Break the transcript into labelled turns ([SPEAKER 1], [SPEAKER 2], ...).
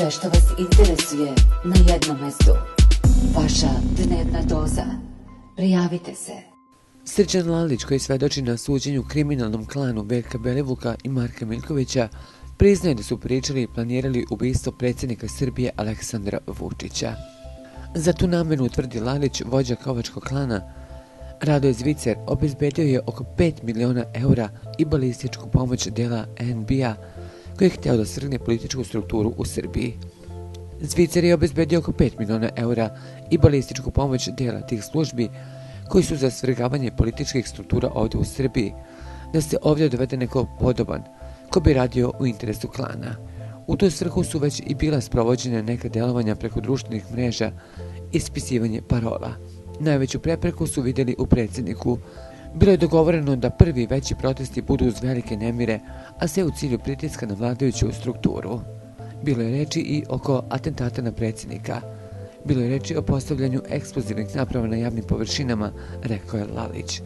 [SPEAKER 1] Sve što vas interesuje na jednom mestu. Vaša dnevna doza. Prijavite se.
[SPEAKER 2] Srđan Lalić, koji svedoči na suđenju kriminalnom klanu Veljka Belivuka i Marka Miljkovića, priznaje da su pričali i planirali ubistvo predsjednika Srbije Aleksandra Vučića. Za tu namenu, tvrdi Lalić, vođa kovačkog klana Radoje Zvicer obezbedio je oko 5 miliona eura i balističku pomoć dela NBA, koji je hteo da svrgne političku strukturu u Srbiji. Zvicer je obezbedio oko 5 miliona eura i balističku pomoć dela tih službi koji su za svrgavanje političkih struktura ovdje u Srbiji, da se ovdje dovede neko podoban ko bi radio u interesu klana. U tu svrhu su već i bila sprovođene neka delovanja preko društvenih mreža i ispisivanje parola. Najveću prepreku su vidjeli u predsjedniku. Bilo je dogovoreno da prvi veći protesti budu uz velike nemire, a sve u cilju pritiska na vladajuću strukturu. Bilo je reči i oko atentata na predsjednika. Bilo je reči o postavljanju eksplozivnih naprava na javnim površinama, rekao je Lalić.